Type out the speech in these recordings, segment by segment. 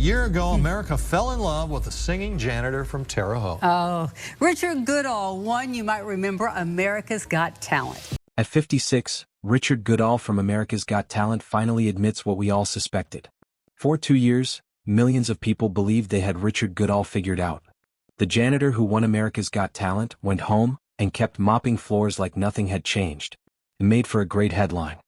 year ago, America fell in love with a singing janitor from Terre Haute. Oh, Richard Goodall won, you might remember, America's Got Talent. At 56, Richard Goodall from America's Got Talent finally admits what we all suspected. For 2 years, millions of people believed they had Richard Goodall figured out. The janitor who won America's Got Talent went home and kept mopping floors like nothing had changed. It made for a great headline.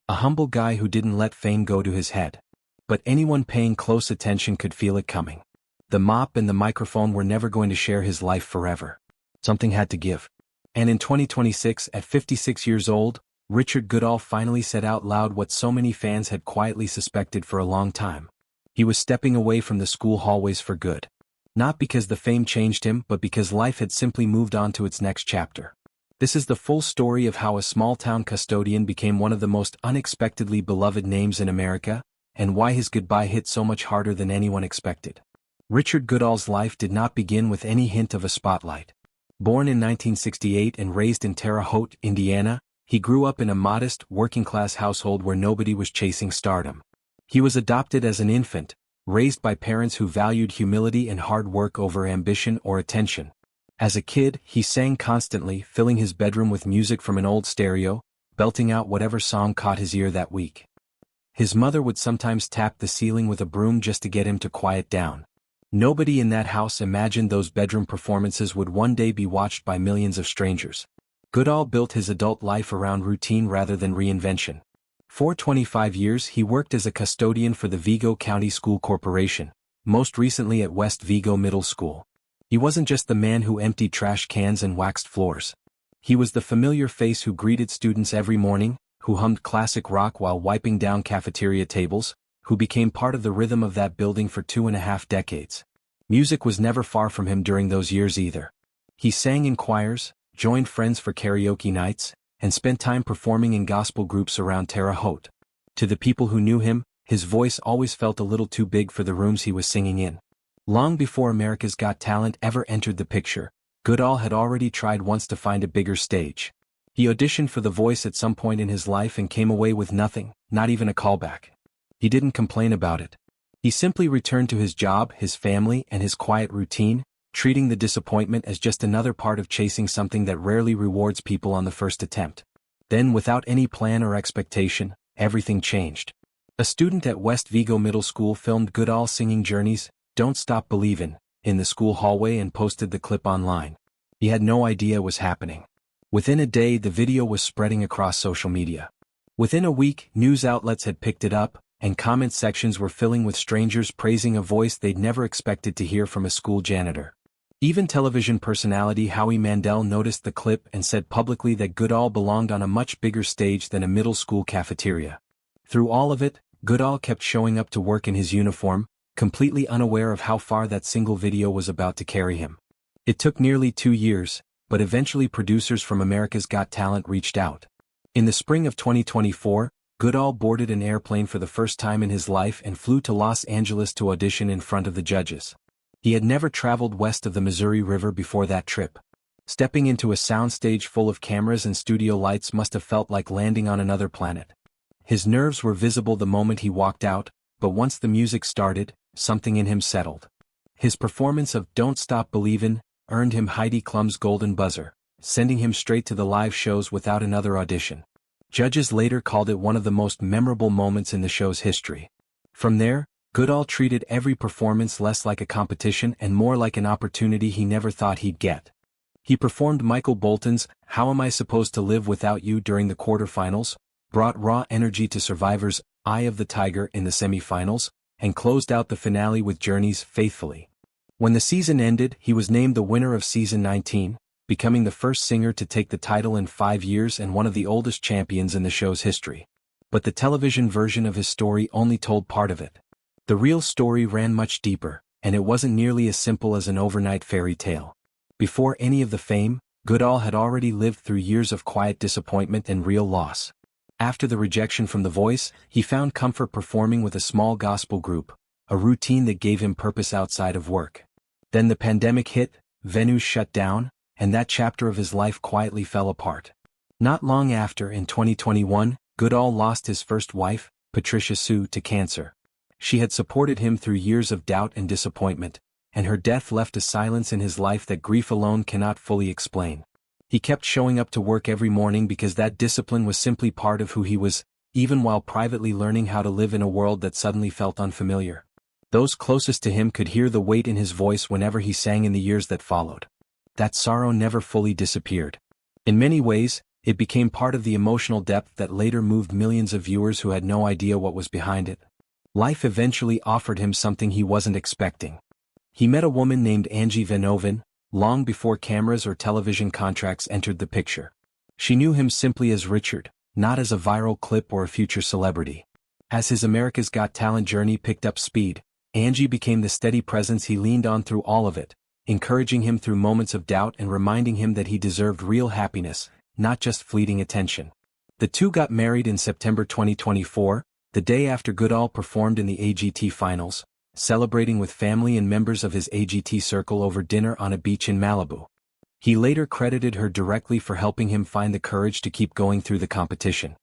A humble guy who didn't let fame go to his head. But anyone paying close attention could feel it coming. The mop and the microphone were never going to share his life forever. Something had to give. And in 2026, at 56 years old, Richard Goodall finally said out loud what so many fans had quietly suspected for a long time. He was stepping away from the school hallways for good. Not because the fame changed him, but because life had simply moved on to its next chapter. This is the full story of how a small-town custodian became one of the most unexpectedly beloved names in America, and why his goodbye hit so much harder than anyone expected. Richard Goodall's life did not begin with any hint of a spotlight. Born in 1968 and raised in Terre Haute, Indiana, he grew up in a modest, working-class household where nobody was chasing stardom. He was adopted as an infant, raised by parents who valued humility and hard work over ambition or attention. As a kid, he sang constantly, filling his bedroom with music from an old stereo, belting out whatever song caught his ear that week. His mother would sometimes tap the ceiling with a broom just to get him to quiet down. Nobody in that house imagined those bedroom performances would one day be watched by millions of strangers. Goodall built his adult life around routine rather than reinvention. For 25 years he worked as a custodian for the Vigo County School Corporation, most recently at West Vigo Middle School. He wasn't just the man who emptied trash cans and waxed floors. He was the familiar face who greeted students every morning, who hummed classic rock while wiping down cafeteria tables, who became part of the rhythm of that building for 2.5 decades. Music was never far from him during those years either. He sang in choirs, joined friends for karaoke nights, and spent time performing in gospel groups around Terre Haute. To the people who knew him, his voice always felt a little too big for the rooms he was singing in. Long before America's Got Talent ever entered the picture, Goodall had already tried once to find a bigger stage. He auditioned for The Voice at some point in his life and came away with nothing, not even a callback. He didn't complain about it. He simply returned to his job, his family, and his quiet routine, treating the disappointment as just another part of chasing something that rarely rewards people on the first attempt. Then, without any plan or expectation, everything changed. A student at West Vigo Middle School filmed Goodall singing Journey's "Don't Stop Believin'" in the school hallway and posted the clip online. He had no idea it was happening. Within a day, the video was spreading across social media. Within a week, news outlets had picked it up, and comment sections were filling with strangers praising a voice they'd never expected to hear from a school janitor. Even television personality Howie Mandel noticed the clip and said publicly that Goodall belonged on a much bigger stage than a middle school cafeteria. Through all of it, Goodall kept showing up to work in his uniform, completely unaware of how far that single video was about to carry him. It took nearly 2 years, but eventually producers from America's Got Talent reached out. In the spring of 2024, Goodall boarded an airplane for the first time in his life and flew to Los Angeles to audition in front of the judges. He had never traveled west of the Missouri River before that trip. Stepping into a soundstage full of cameras and studio lights must have felt like landing on another planet. His nerves were visible the moment he walked out, but once the music started, something in him settled. His performance of "Don't Stop Believin'" earned him Heidi Klum's golden buzzer, sending him straight to the live shows without another audition. Judges later called it one of the most memorable moments in the show's history. From there, Goodall treated every performance less like a competition and more like an opportunity he never thought he'd get. He performed Michael Bolton's "How Am I Supposed to Live Without You" during the quarterfinals, brought raw energy to Survivor's "Eye of the Tiger" in the semifinals, and closed out the finale with Journey's "Faithfully." When the season ended, he was named the winner of season 19, becoming the first singer to take the title in 5 years and one of the oldest champions in the show's history. But the television version of his story only told part of it. The real story ran much deeper, and it wasn't nearly as simple as an overnight fairy tale. Before any of the fame, Goodall had already lived through years of quiet disappointment and real loss. After the rejection from The Voice, he found comfort performing with a small gospel group, a routine that gave him purpose outside of work. Then the pandemic hit, venues shut down, and that chapter of his life quietly fell apart. Not long after, in 2021, Goodall lost his first wife, Patricia Sue, to cancer. She had supported him through years of doubt and disappointment, and her death left a silence in his life that grief alone cannot fully explain. He kept showing up to work every morning because that discipline was simply part of who he was, even while privately learning how to live in a world that suddenly felt unfamiliar. Those closest to him could hear the weight in his voice whenever he sang in the years that followed. That sorrow never fully disappeared. In many ways, it became part of the emotional depth that later moved millions of viewers who had no idea what was behind it. Life eventually offered him something he wasn't expecting. He met a woman named Angie Vanovin, long before cameras or television contracts entered the picture. She knew him simply as Richard, not as a viral clip or a future celebrity. As his America's Got Talent journey picked up speed, Angie became the steady presence he leaned on through all of it, encouraging him through moments of doubt and reminding him that he deserved real happiness, not just fleeting attention. The two got married in September 2024, the day after Goodall performed in the AGT finals, celebrating with family and members of his AGT circle over dinner on a beach in Malibu. He later credited her directly for helping him find the courage to keep going through the competition.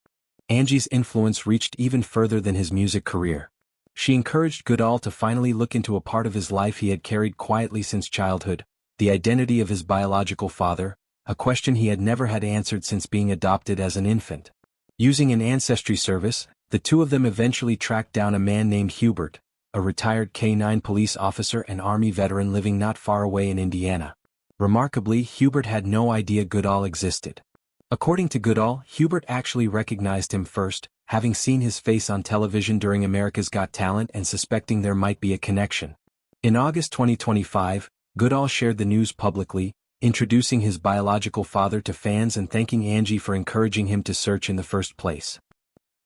Angie's influence reached even further than his music career. She encouraged Goodall to finally look into a part of his life he had carried quietly since childhood, the identity of his biological father, a question he had never had answered since being adopted as an infant. Using an ancestry service, the two of them eventually tracked down a man named Hubert, a retired K-9 police officer and Army veteran living not far away in Indiana. Remarkably, Hubert had no idea Goodall existed. According to Goodall, Hubert actually recognized him first, having seen his face on television during America's Got Talent and suspecting there might be a connection. In August 2025, Goodall shared the news publicly, introducing his biological father to fans and thanking Angie for encouraging him to search in the first place.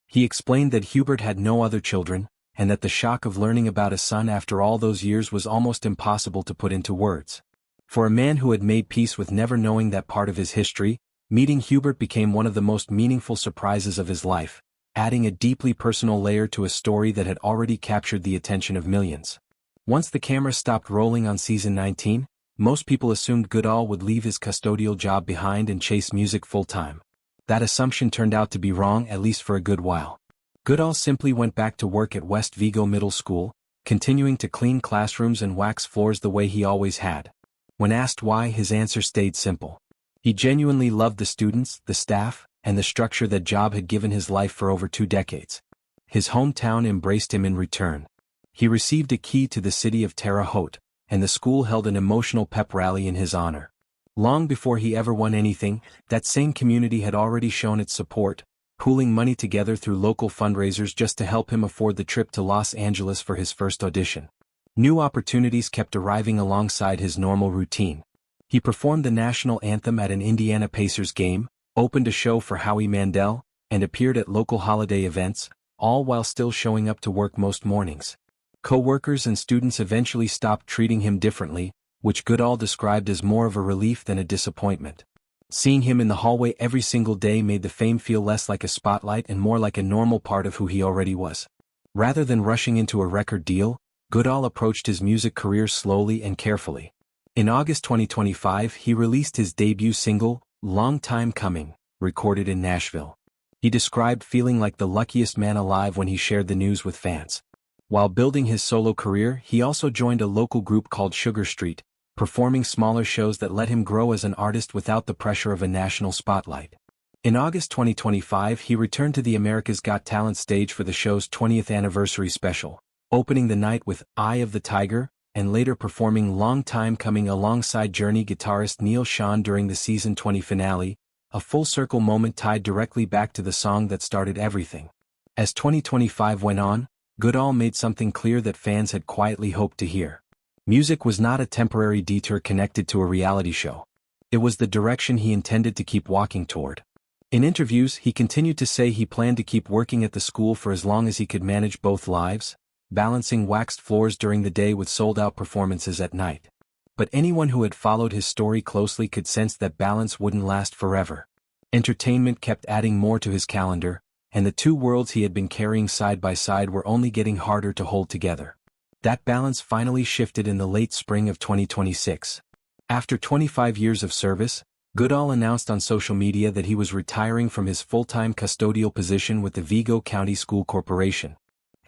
He explained that Hubert had no other children, and that the shock of learning about a son after all those years was almost impossible to put into words. For a man who had made peace with never knowing that part of his history, meeting Hubert became one of the most meaningful surprises of his life, adding a deeply personal layer to a story that had already captured the attention of millions. Once the camera stopped rolling on season 19, most people assumed Goodall would leave his custodial job behind and chase music full-time. That assumption turned out to be wrong, at least for a good while. Goodall simply went back to work at West Vigo Middle School, continuing to clean classrooms and wax floors the way he always had. When asked why, his answer stayed simple. He genuinely loved the students, the staff, and the structure that job had given his life for over 2 decades. His hometown embraced him in return. He received a key to the city of Terre Haute, and the school held an emotional pep rally in his honor. Long before he ever won anything, that same community had already shown its support, pooling money together through local fundraisers just to help him afford the trip to Los Angeles for his first audition. New opportunities kept arriving alongside his normal routine. He performed the national anthem at an Indiana Pacers game, opened a show for Howie Mandel, and appeared at local holiday events, all while still showing up to work most mornings. Co-workers and students eventually stopped treating him differently, which Goodall described as more of a relief than a disappointment. Seeing him in the hallway every single day made the fame feel less like a spotlight and more like a normal part of who he already was. Rather than rushing into a record deal, Goodall approached his music career slowly and carefully. In August 2025, he released his debut single, Long Time Coming, recorded in Nashville. He described feeling like the luckiest man alive when he shared the news with fans. While building his solo career, he also joined a local group called Sugar Street, performing smaller shows that let him grow as an artist without the pressure of a national spotlight. In August 2025, he returned to the America's Got Talent stage for the show's 20th anniversary special, opening the night with Eye of the Tiger, and later performing Long Time Coming alongside Journey guitarist Neil Schon during the season 20 finale, a full-circle moment tied directly back to the song that started everything. As 2025 went on, Goodall made something clear that fans had quietly hoped to hear. Music was not a temporary detour connected to a reality show. It was the direction he intended to keep walking toward. In interviews, he continued to say he planned to keep working at the school for as long as he could manage both lives, balancing waxed floors during the day with sold-out performances at night. But anyone who had followed his story closely could sense that balance wouldn't last forever. Entertainment kept adding more to his calendar, and the two worlds he had been carrying side by side were only getting harder to hold together. That balance finally shifted in the late spring of 2026. After 25 years of service, Goodall announced on social media that he was retiring from his full-time custodial position with the Vigo County School Corporation.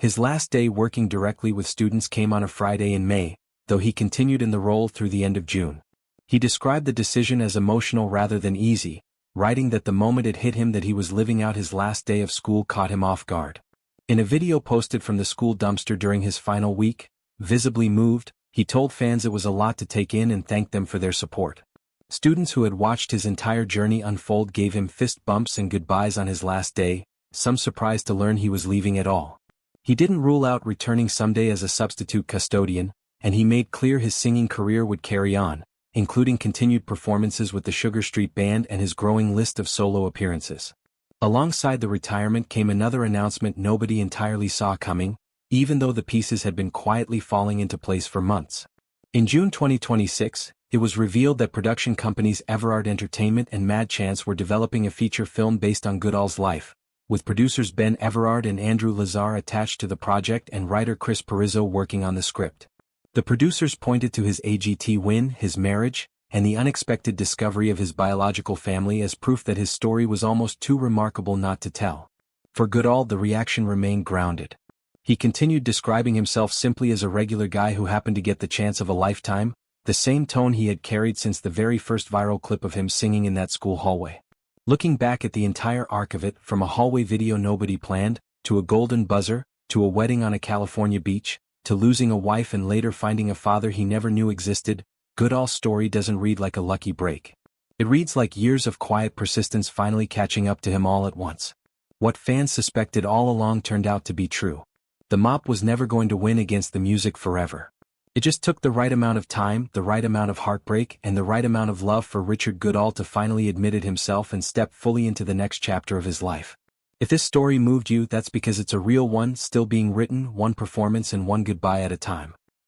His last day working directly with students came on a Friday in May, though he continued in the role through the end of June. He described the decision as emotional rather than easy, writing that the moment it hit him that he was living out his last day of school caught him off guard. In a video posted from the school dumpster during his final week, visibly moved, he told fans it was a lot to take in and thanked them for their support. Students who had watched his entire journey unfold gave him fist bumps and goodbyes on his last day, some surprised to learn he was leaving at all. He didn't rule out returning someday as a substitute custodian, and he made clear his singing career would carry on, including continued performances with the Sugar Street Band and his growing list of solo appearances. Alongside the retirement came another announcement nobody entirely saw coming, even though the pieces had been quietly falling into place for months. In June 2026, it was revealed that production companies Everard Entertainment and Mad Chance were developing a feature film based on Goodall's life, with producers Ben Everard and Andrew Lazar attached to the project and writer Chris Perizzo working on the script. The producers pointed to his AGT win, his marriage, and the unexpected discovery of his biological family as proof that his story was almost too remarkable not to tell. For Goodall, the reaction remained grounded. He continued describing himself simply as a regular guy who happened to get the chance of a lifetime, the same tone he had carried since the very first viral clip of him singing in that school hallway. Looking back at the entire arc of it, from a hallway video nobody planned, to a golden buzzer, to a wedding on a California beach, to losing a wife and later finding a father he never knew existed, Goodall's story doesn't read like a lucky break. It reads like years of quiet persistence finally catching up to him all at once. What fans suspected all along turned out to be true. The mop was never going to win against the music forever. It just took the right amount of time, the right amount of heartbreak, and the right amount of love for Richard Goodall to finally admit it himself and step fully into the next chapter of his life. If this story moved you, that's because it's a real one, still being written, one performance and one goodbye at a time.